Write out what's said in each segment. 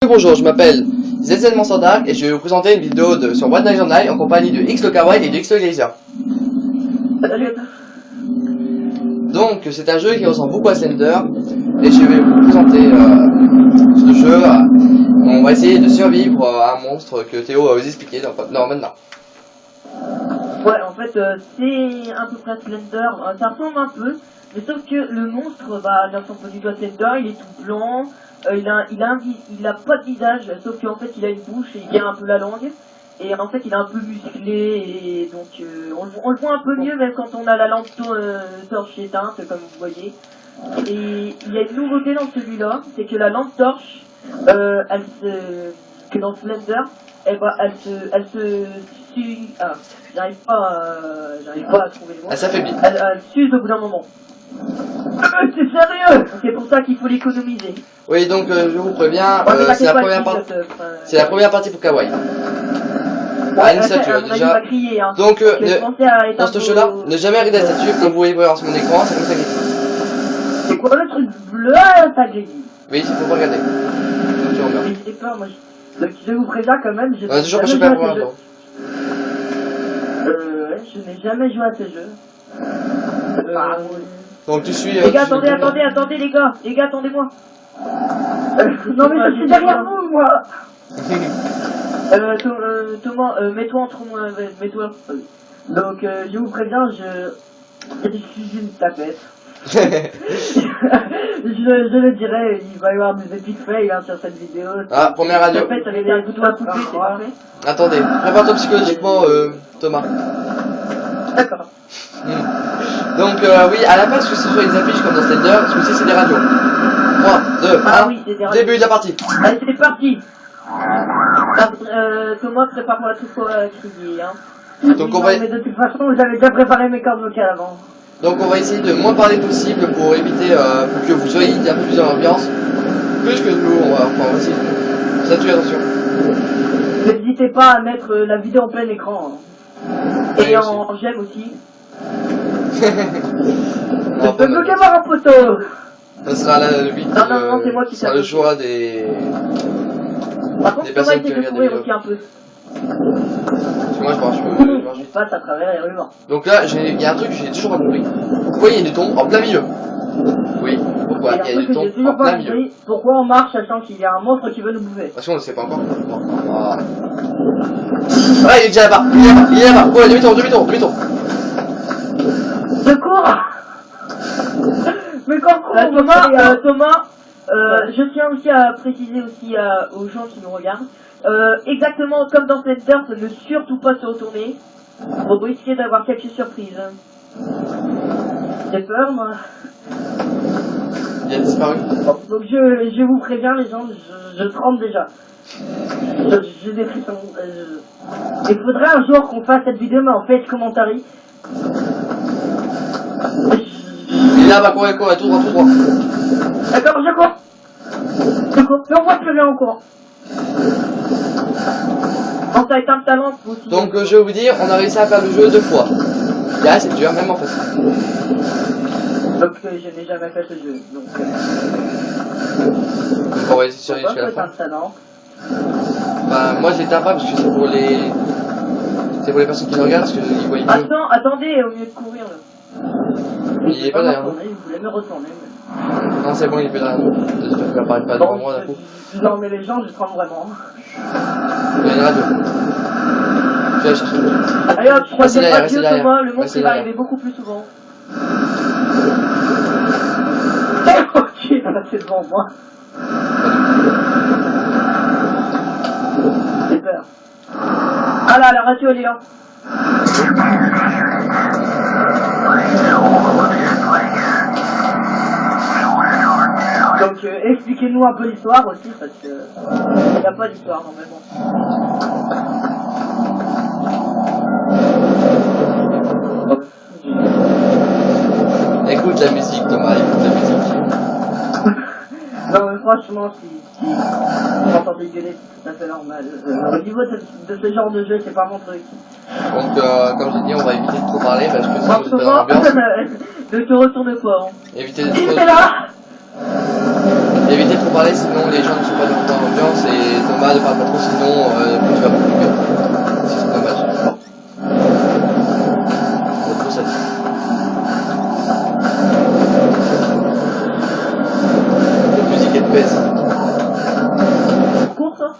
Bonjour, je m'appelle ZZ Monster Dark et je vais vous présenter une vidéo sur What Night Online en compagnie de X le Kawaii et de X le Glazer. Salut. Donc c'est un jeu qui ressemble beaucoup à Slender et je vais vous présenter ce jeu. On va essayer de survivre à un monstre que Théo va vous expliquer maintenant. Ouais, en fait, c'est à peu près Slender, ça ressemble un peu, mais sauf que le monstre, il ressemble pas du tout à Slender, il est tout blanc, il a pas de visage, sauf qu'en fait il a une bouche et il tient un peu la langue, et en fait il est un peu musclé, et donc on le voit un peu mieux même quand on a la lampe torche éteinte, comme vous voyez. Et il y a une nouveauté dans celui-là, c'est que la lampe torche, que dans Slender, elle se j'arrive pas à trouver le mot. Elle s'affaiblit. Elle s'use au bout d'un moment. C'est sérieux. C'est pour ça qu'il faut l'économiser. Oui, donc je vous préviens, c'est la première partie pour Kawaii. Une statue déjà. Crier, hein. Donc dans ce jeu-là, ne jamais arrêter la statue comme vous voyez voir sur mon écran, c'est comme ça qu'il dit. C'est quoi le truc bleu à ta grille? Oui, il faut pas regarder. Donc tu en meurs. J'ai peur, moi. Donc je vous préviens quand même. On a toujours pas chopé la première fois. Je n'ai jamais joué à ce jeu. Donc tu suis. Les gars, attendez les gars. Les gars, attendez-moi. Non mais je suis derrière vous, moi. Thomas, mets-toi entre moi, mets-toi. Donc je vous préviens, je suis une tapette. je le dirais, il va y avoir des epic fails sur cette vidéo. Ah, première radio. Tapette avec des boutons à couper, c'est parfait. Attendez, prépare-toi psychologiquement, Thomas. D'accord. Donc oui, à la place que ce soit des affiches comme dans Slender, ce coup-ci c'est des radios. 3, 2, 1, oui, c'est des radios. début de la partie. Allez, c'est parti. Thomas, prépare-moi tout pour crier, hein. Donc on va... Mais de toute façon, j'avais déjà préparé mes cordes vocales avant. Donc on va essayer de moins parler possible pour éviter pour que vous soyez un peu plus dans l'ambiance. Plus que nous, on va essayer de statuer, attention. N'hésitez pas à mettre la vidéo en plein écran. Hein. Oui, et aussi. en j'aime aussi. Non, Je peux qu'avoir un poteau. Ça sera le but. Non, c'est moi qui sera le choix des personnes personnes qui qui regardent courir les aussi un peu. Parce que moi je marche Je passe à travers les rumeurs. Donc là, il y a un truc que j'ai toujours pas compris. Pourquoi il y a des tombes en plein milieu? Oui, pourquoi il y a des tombes en plein milieu? Pourquoi on marche sachant qu'il y a un monstre qui veut nous bouffer? Parce qu'on ne sait pas encore. Ah, il est déjà là-bas, il est là-bas. Ouais, demi-tour. Secours. Mais quand Thomas, je tiens aussi à préciser aussi aux gens qui nous regardent, exactement comme dans Slender, ne surtout pas se retourner, pour risquer d'avoir quelques surprises. J'ai peur, moi. il a disparu. Donc je vous préviens les gens, je tremble déjà. J'ai des frissons. Il faudrait un jour qu'on fasse cette vidéo, mais en fait, commentary. Il est là-bas, cours, tout droit. D'accord, je cours. Mais on voit plus rien encore. Quand t'as éteint le talent, faut aussi. Donc je vais vous dire, on a réussi à faire le jeu 2 fois. Là c'est dur, même en fait. Donc je n'ai jamais fait ce jeu. Donc on va essayer de survivre jusqu'à la fin. Bah moi je l'éteins pas parce que c'est pour les personnes qui nous regardent parce qu'ils voient mieux. Attendez, au mieux de courir là. Il est pas derrière nous. Il voulait me retourner. Non c'est bon, il est pas derrière nous. J'espère qu'il apparaît pas devant moi d'un coup. Non mais les gens, je tremble vraiment. Il y a une radio. Je vais aller chercher. Allez hop, troisième radio, derrière. Thomas, le monstre il va arriver beaucoup plus souvent. Ok, il va passer devant moi. J'ai peur. Ah là, la radio elle est là. Donc expliquez-nous un peu l'histoire aussi parce que il n'y a pas d'histoire normalement. Écoute la musique Thomas, écoute la musique. Non mais franchement si vous entendez gueuler c'est tout à fait normal. Au niveau de ce genre de jeu c'est pas mon truc. Donc comme j'ai dit on va éviter de trop parler parce que sinon vous êtes pas dans l'ambiance. Ne te retourne pas. Hein. Évitez de trop... Évitez de trop parler, sinon les gens ne sont pas dans l'ambiance et Thomas ne parle pas trop, sinon tu vas beaucoup mieux. C'est dommage. C'est trop ça dit. La musique elle pèse. Course, hein,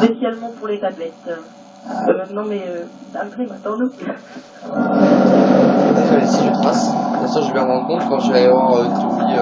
spécialement pour les tablettes. Non mais après maintenant. Désolé si je trace. Bien sûr, je vais me rendre compte quand je vais aller voir Toby,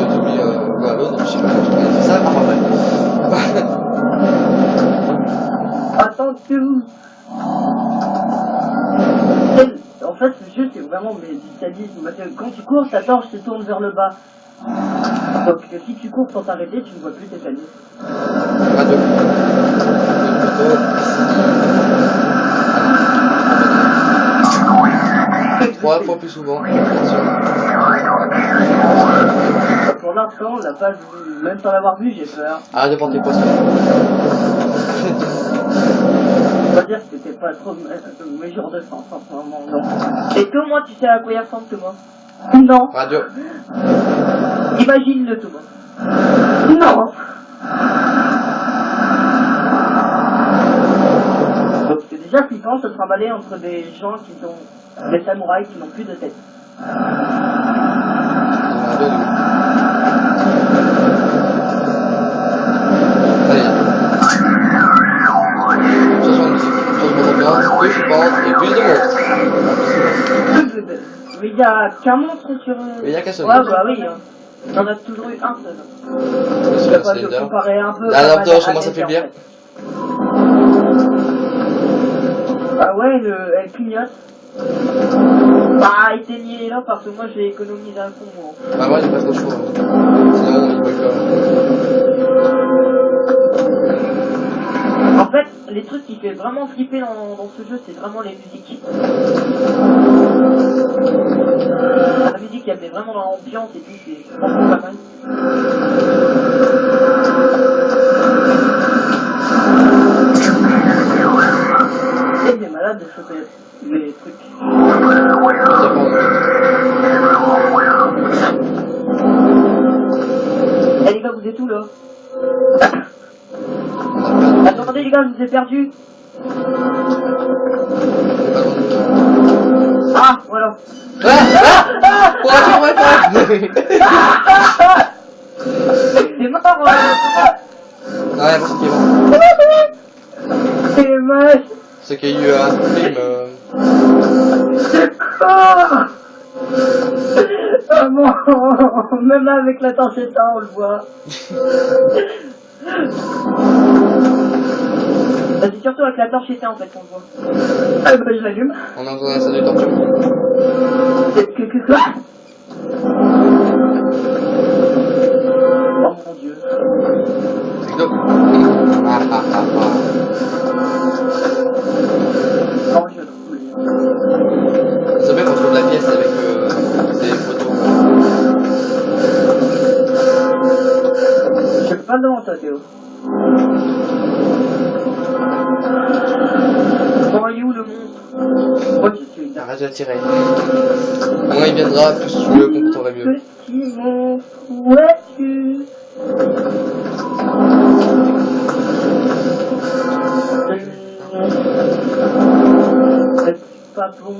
Toby Wallo, donc je sais pas comment je prononce ça, Attention. En fait, ce jeu, c'est vraiment du sadisme. Parce que quand tu cours, ta torche se tourne vers le bas. Donc, si tu cours sans t'arrêter, tu ne vois plus tes sadismes. Radio. Trois fois plus souvent. Pour l'instant, on l'a pas vu. Même sans l'avoir vu, j'ai peur. Arrête de porter poisson. On va dire que c'était pas trop mes jours de sens en ce moment, non. Et que moi, tu sais à quoi il ressemble, Thomas? Non. Radio. Imagine le Thomas. Non. Donc c'est déjà flippant de se trimballer entre des gens qui sont des samouraïs qui n'ont plus de tête. Radio. Allez. Changement de musique, changement d'ambiance, plus flippante et plus de monstres. Mais il y a qu'un monstre sur... Mais il y a qu'un seul ouais, monstre. bah oui, hein. Il y en a toujours eu un seul. C'est Je la vais pas Slender. comparer un peu... La torche commence à faiblir. Ah ouais, elle clignote. Bah, éteignez là parce que moi j'ai économisé un con, moi. Bah moi j'ai pas trop le choix. Sinon il boycotte. En fait, les trucs qui fait vraiment flipper dans ce jeu, c'est vraiment les musiques. La musique qui a fait vraiment dans l'ambiance et tout, c'est franchement pas mal. Et des malades de choper les trucs. Eh les gars, vous êtes où là? Attendez les gars, je vous ai perdu. Ah, voilà. Ouais, C'est mort, hein. Ouais, parce qu'il est mort. C'est moche. C'est qu'il y a eu un film. Secours. Oh non, même avec la torche éteinte, on le voit. Bah, c'est surtout avec la torche éteinte en fait qu'on le voit. Ah bah je l'allume. On a entendu ça du torture. C'est quelque chose. Oh mon dieu. C'est go. Non, je trouve. C'est bien qu'on trouve la pièce avec des photos. Je suis pas devant toi, Théo. Bon, il est où le monstre? Oh, je suis là. Arrête de tirer. Moins il viendra, plus tu le comporterais mieux. Petit monstre, où es-tu? C'est pas bon.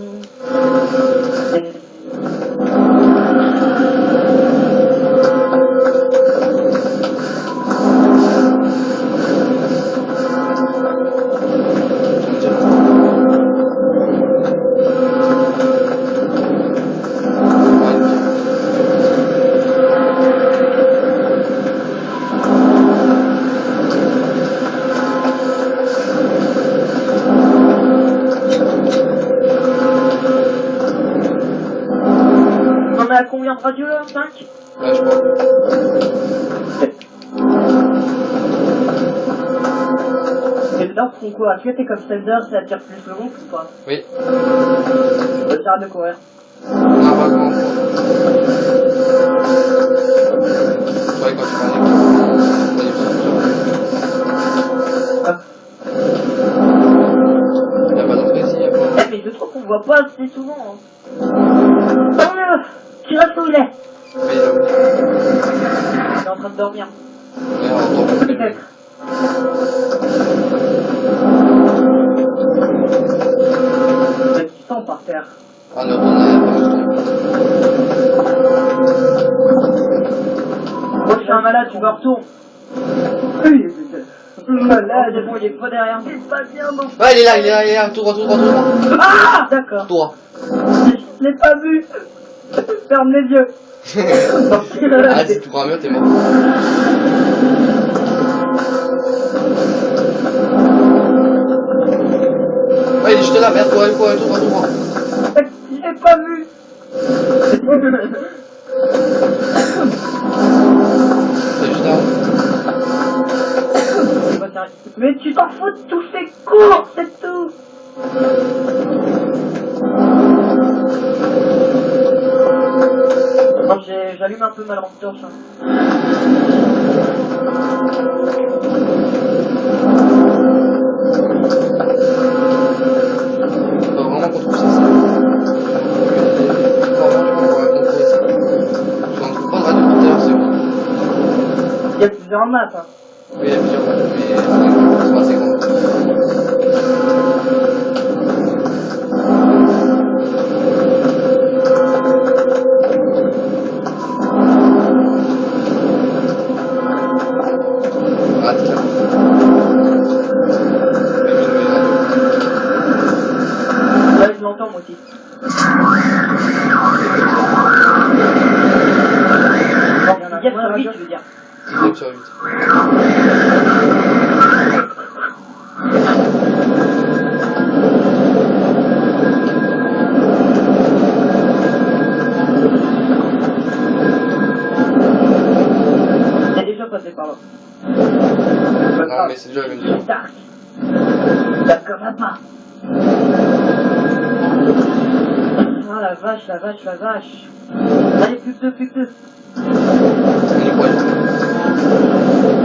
On a combien de radios là? 5? Ouais, je crois. Et les dards font quoi? Est-ce que t'es comme Slender, ça attire plus le monstre ou pas? Oui. J'arrête de courir. Non, pas grand. Ouais, quand tu prends Ah. Il y a pas d'entrée ici, il y a pas. Eh mais je trouve qu'on voit pas assez souvent. Hein. Tant mieux. Tu restes où il est? Oui, Il est en train dormir. Ouais, on entend pas très bien. Peut-être. Mais tu sens par terre. Ah non, on a Moi je suis un malade, tu me retournes. Oui, malade, bon, il est pas derrière. C'est pas bien donc. Ouais, il est là, tout droit, tout droit, tout droit. Ah d'accord. Tout droit. Je l'ai pas vu. Ferme les yeux. Arrête, si tu prends un mur, t'es mort. Ouais, il est juste là, merde, quoi, tout droit, tout droit. Je l'ai pas vu. C'est juste là. Mais tu t'en fous de toucher court, c'est tout. Bon, j'allume un peu ma lampe torche. Hein. Faut vraiment qu'on trouve ça. Faut vraiment qu'on trouve ça. On trouve pas de radio tout à l'heure, c'est bon. Il y a plusieurs maps. Hein. Oui, il y a plusieurs fois, mais c'est pas assez grand. Ah, c'est là. Là, je l'entends moi aussi. Bon, il y a sur 8, je veux dire. 9 sur 8. Il est déjà passé par là. Non, mais c'est déjà le même. Dark. D'accord, pas. Ah la vache, la vache, la vache. Allez, plus que deux, plus que deux. On y croit.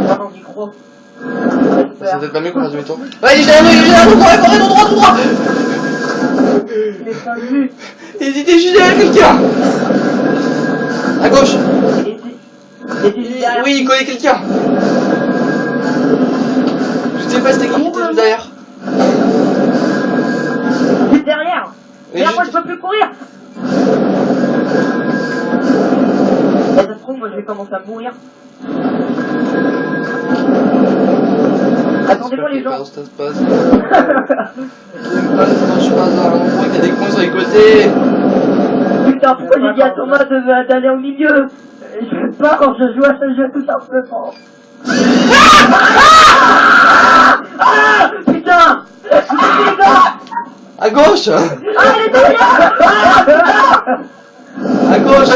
Ah non, j'y crois. C'est peut-être pas mieux qu'on fasse demi-tour. Ouais, il est derrière nous, tout droit, tout droit, tout droit. Je l'ai pas vu. Il était juste derrière quelqu'un. À gauche. Il était juste derrière. Oui, il collait quelqu'un. Je sais pas c'était qui était juste derrière. Juste derrière. Mais Derrière moi, juste- je peux plus courir. Ça se trouve, moi, je vais commencer à mourir. Attendez-moi les gens. Ça se passe. Je suis pas dans un endroit qui a des coins sur les côtés. Putain, pourquoi j'ai dit à Thomas d'aller au milieu? Je sais pas quand je joue à ce jeu tout simplement. Ah putain! À gauche. Ah, il est derrière! À gauche.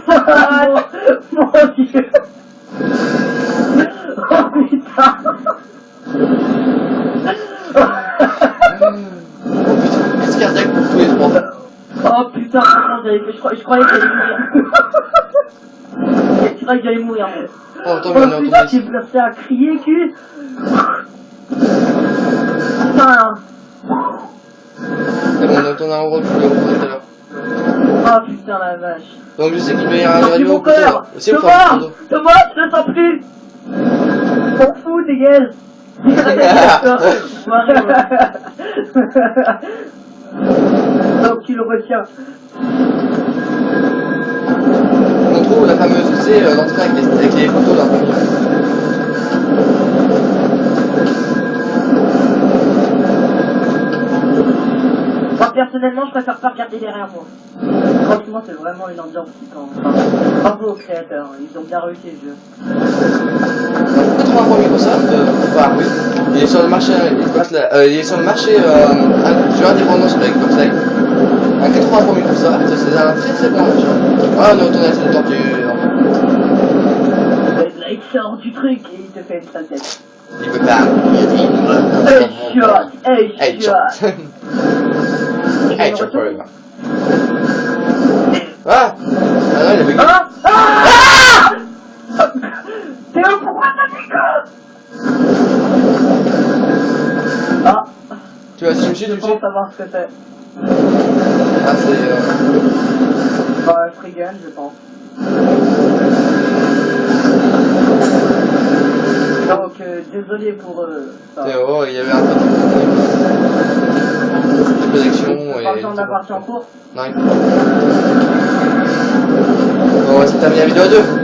Ah, mon dieu! Oh putain! Crise cardiaque pour tous les trois. Oh putain, je croyais que j'allais mourir. Je croyais que j'allais mourir. Oh, attends, Oh mais on est putain, retourné j'ai ici. placé à crier, cul. Putain. C'est bon, on est retourné à l'endroit où je voulais retourner tout à l'heure. Oh putain la vache. Donc je sais qu'il doit y avoir un J'ai radio mon au couteau. cœur. C'est où Thomas, le couteau? Thomas, je le sens plus. M'en fous, dégage. Donc tu le retiens. On trouve la fameuse, tu sais, l'entrée avec les photos là. Moi personnellement, je préfère pas regarder derrière moi. Franchement, c'est vraiment une ambiance piquante. Enfin, bravo aux créateurs, ils ont bien réussi le jeu. 80 pour Microsoft, enfin oui, il est sur le marché, il est sur le marché jeu indépendant sur la Xbox Live. À 80 pour Microsoft, c'est un très très bon jeu. Ah, on est retourné à cette torture. Là, il sort du truc et il te fait une sale tête. Il veut pas. Hey shot. Hey shot forever. Ah! Ah non, il a bugué. Ah! Ah! Théo, pourquoi t'as fait quoi? Ah! Tu vas, tu me suis, tu me Je suis. pense savoir ce que c'est. Ah, c'est Free gun, je pense. désolé pour ça. Théo, il y avait un peu de connexion et... Partant de la partie en cours. Non, bon, c'est terminé la vidéo à 2.